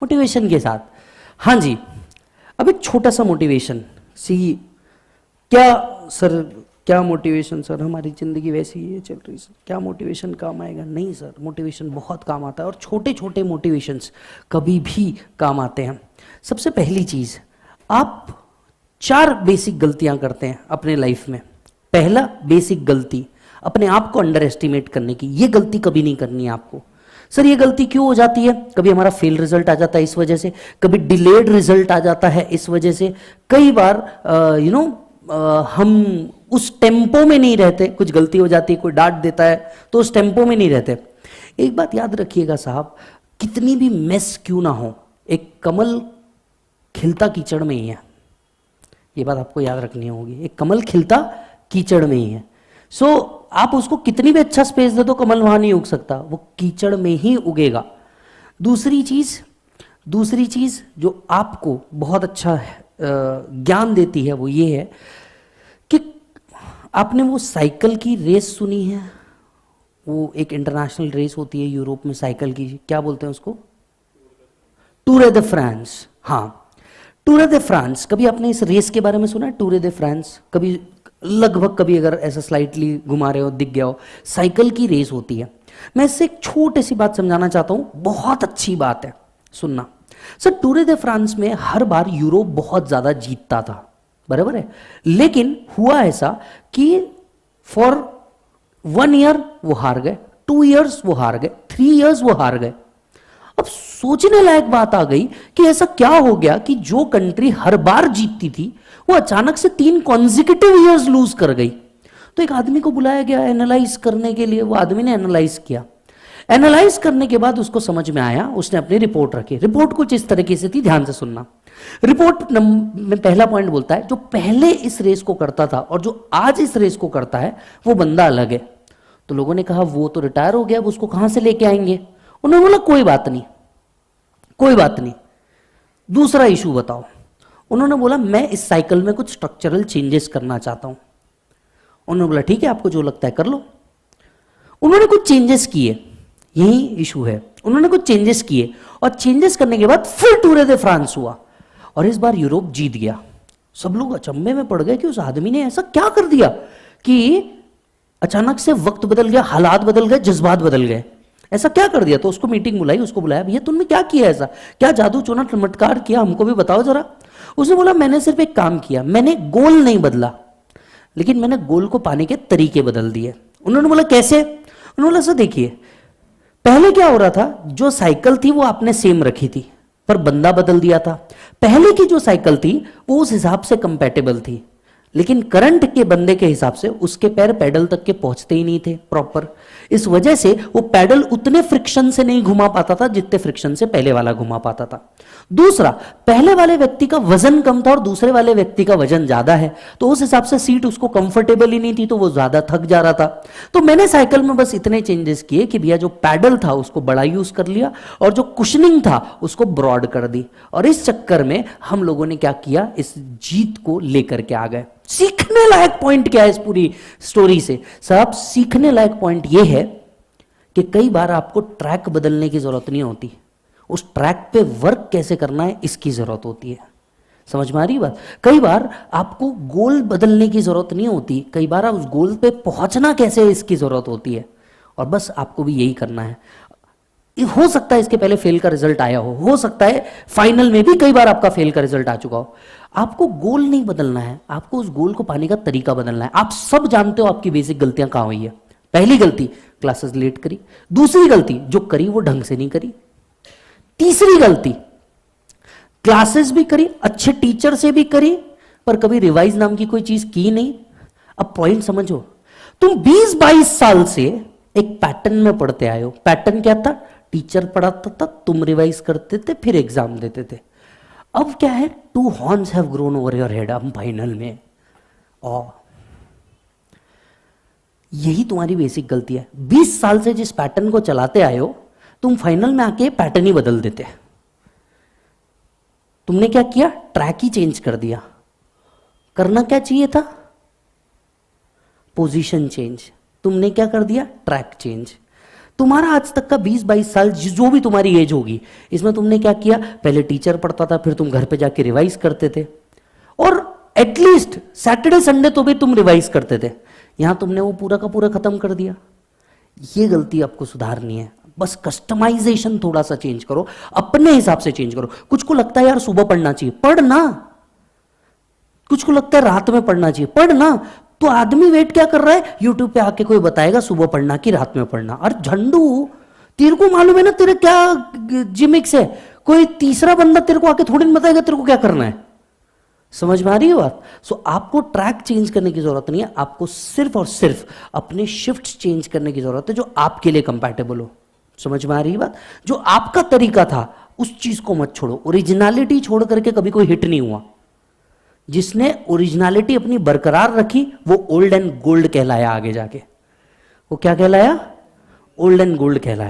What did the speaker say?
Motivation के साथ। हाँ जी, अब एक छोटा सा मोटिवेशन सी। क्या सर, क्या मोटिवेशन सर, हमारी ज़िंदगी वैसी ही है चल रही सर, क्या मोटिवेशन काम आएगा? नहीं सर, मोटिवेशन बहुत काम आता है और छोटे छोटे मोटिवेशंस कभी भी काम आते हैं। सबसे पहली चीज़, आप 4 बेसिक गलतियां करते हैं अपने लाइफ में। पहला बेसिक गलती, अपने आप को अंडर एस्टिमेट करने की। ये गलती कभी नहीं करनी है आपको। सर ये गलती क्यों हो जाती है? कभी हमारा फेल रिजल्ट आ जाता है इस वजह से, कभी डिलेड रिजल्ट आ जाता है इस वजह से, कई बार हम उस टेम्पो में नहीं रहते, कुछ गलती हो जाती है, कोई डांट देता है तो उस टेम्पो में नहीं रहते। एक बात याद रखिएगा साहब, कितनी भी मेस क्यों ना हो, एक कमल खिलता कीचड़ में ही है। ये बात आपको याद रखनी होगी, एक कमल खिलता कीचड़ में ही है। आप उसको कितनी भी अच्छा स्पेस दे दो, कमल वहां नहीं उग सकता, वो कीचड़ में ही उगेगा। दूसरी चीज जो आपको बहुत अच्छा ज्ञान देती है वो ये है कि आपने वो साइकिल की रेस सुनी है? वो एक इंटरनेशनल रेस होती है यूरोप में साइकिल की, क्या बोलते हैं उसको? Tour de France. हाँ, टूर दे फ्रांस, कभी आपने इस रेस के बारे में सुना है? टूर दे फ्रांस कभी, लगभग कभी अगर ऐसा स्लाइटली घुमा रहे हो दिख गया हो, साइकिल की रेस होती है। मैं इससे एक छोटी सी बात समझाना चाहता हूं, बहुत अच्छी बात है, सुनना। सर टूर दे फ्रांस में हर बार यूरोप बहुत ज्यादा जीतता था, बराबर है, लेकिन हुआ ऐसा कि फॉर 1 ईयर वो हार गए, 2 ईयर्स वो हार गए, 3 ईयर्स वो हार गए। अब सोचने लायक बात आ गई कि ऐसा क्या हो गया कि जो कंट्री हर बार जीतती थी वो अचानक से 3 कॉन्जिक्यूटिव ईयर्स लूज कर गई। तो एक आदमी को बुलाया गया एनालाइज करने के लिए, वो आदमी ने एनालाइज किया। एनालाइज करने के बाद उसको समझ में आया, उसने अपनी रिपोर्ट रखी। रिपोर्ट कुछ इस तरीके से थी, ध्यान से सुनना। रिपोर्ट में पहला पॉइंट बोलता है, जो पहले इस रेस को करता था और जो आज इस रेस को करता है वो बंदा अलग है। तो लोगों ने कहा वो तो रिटायर हो गया, अब उसको कहां से लेके आएंगे? उन्होंने बोला कोई बात नहीं, कोई बात नहीं, दूसरा इशू बताओ। उन्होंने बोला मैं इस साइकिल में कुछ स्ट्रक्चरल चेंजेस करना चाहता हूं। उन्होंने बोला ठीक है, आपको जो लगता है कर लो। उन्होंने कुछ चेंजेस किए, यही इशू है, उन्होंने कुछ चेंजेस किए और चेंजेस करने के बाद फिर टूर दे फ्रांस हुआ और इस बार यूरोप जीत गया। सब लोग अचंभे में पड़ गए कि उस आदमी ने ऐसा क्या कर दिया कि अचानक से वक्त बदल गया, हालात बदल गए, जज्बात बदल गए, ऐसा क्या कर दिया? तो उसको मीटिंग बुलाई, उसको बुलाया, भैया तुमने क्या किया, ऐसा क्या जादू चोना चमत्कार किया, हमको भी बताओ जरा। उसने बोला मैंने सिर्फ एक काम किया, मैंने गोल नहीं बदला, लेकिन मैंने गोल को पाने के तरीके बदल दिए। उन्होंने बोला कैसे? उन्होंने बोला सर देखिए, पहले क्या हो रहा था, जो साइकिल थी वो आपने सेम रखी थी पर बंदा बदल दिया था। पहले की जो साइकिल थी वो उस हिसाब से कंपैटिबल थी, लेकिन करंट के बंदे के हिसाब से उसके पैर पैडल तक के पहुंचते ही नहीं थे प्रॉपर। इस वजह से वो पैडल उतने फ्रिक्शन से नहीं घुमा पाता था जितने फ्रिक्शन से पहले वाला घुमा पाता था। दूसरा, पहले वाले व्यक्ति का वजन कम था और दूसरे वाले व्यक्ति का वजन ज्यादा है, तो उस हिसाब से सीट उसको कंफर्टेबल ही नहीं थी, तो वो ज्यादा थक जा रहा था। तो मैंने साइकिल में बस इतने चेंजेस किए कि भैया जो पैडल था उसको बड़ा यूज कर लिया और जो कुशनिंग था उसको ब्रॉड कर दी, और इस चक्कर में हम लोगों ने क्या किया, इस जीत को लेकर के आ गए। सीखने लायक पॉइंट क्या है इस पूरी स्टोरी से? साहब सीखने लायक पॉइंट यह है कि कई बार आपको ट्रैक बदलने की जरूरत नहीं होती, उस ट्रैक पे वर्क कैसे करना है इसकी जरूरत होती है। समझ में आ रही बात? कई बार आपको गोल बदलने की जरूरत नहीं होती, कई बार उस गोल पे पहुंचना कैसे है इसकी जरूरत होती है, और बस आपको भी यही करना है। हो सकता है इसके पहले फेल का रिजल्ट आया हो सकता है फाइनल में भी कई बार आपका फेल का रिजल्ट आ चुका हो। आपको गोल नहीं बदलना है, आपको उस गोल को पाने का तरीका बदलना है। आप सब जानते हो आपकी बेसिक गलतियां कहां हुई है। पहली गलती, क्लासेस लेट करी। दूसरी गलती, जो करी वो ढंग से नहीं करी। तीसरी गलती, क्लासेस भी करी, अच्छे टीचर से भी करी, पर कभी रिवाइज नाम की कोई चीज की नहीं। अब पॉइंट समझो, तुम 20-22 साल से एक पैटर्न में पढ़ते आए हो। पैटर्न क्या था? टीचर पढ़ाता था, तुम रिवाइज करते थे, फिर एग्जाम देते थे। अब क्या है, 2 horns have grown over your head. हम फाइनल में, और यही तुम्हारी बेसिक गलती है। 20 साल से जिस पैटर्न को चलाते आए हो, तुम फाइनल में आके पैटर्न ही बदल देते। तुमने क्या किया? ट्रैक ही चेंज कर दिया। करना क्या चाहिए था? Position change. तुमने क्या कर दिया? Track change. तुम्हारा आज तक का 20-22 साल जो भी तुम्हारी एज होगी, इसमें तुमने क्या किया? पहले टीचर पढ़ता था, फिर तुम घर पे जाके रिवाइज करते थे, और एटलीस्ट सैटरडे संडे तो भी तुम रिवाइज करते थे। यहां तुमने वो पूरा का पूरा खत्म कर दिया। ये गलती आपको सुधारनी है। बस कस्टमाइजेशन थोड़ा सा चेंज करो, अपने हिसाब से चेंज करो। कुछ को लगता है यार सुबह पढ़ना चाहिए, पढ़ना। कुछ को लगता है रात में पढ़ना चाहिए, पढ़ना। तो आदमी वेट क्या कर रहा है? यूट्यूब पे आके कोई बताएगा सुबह पढ़ना कि रात में पढ़ना। अरे झंडू, तेरे को मालूम है ना तेरे क्या जिमिक्स है? कोई तीसरा बंदा तेरे को आके थोड़ी नहीं बताएगा तेरे को क्या करना है। समझ में आ रही है बात? सो आपको ट्रैक चेंज करने की जरूरत नहीं है, आपको सिर्फ और सिर्फ अपने शिफ्ट चेंज करने की जरूरत है जो आपके लिए कंपैटिबल हो। समझ में आ रही है बात? जो आपका तरीका था उस चीज को मत छोड़ो। ओरिजिनलिटी छोड़ करके कभी कोई हिट नहीं हुआ। जिसने ओरिजिनलिटी अपनी बरकरार रखी वो ओल्ड एंड गोल्ड कहलाया। आगे जाके वो क्या कहलाया? ओल्ड एंड गोल्ड कहलाया।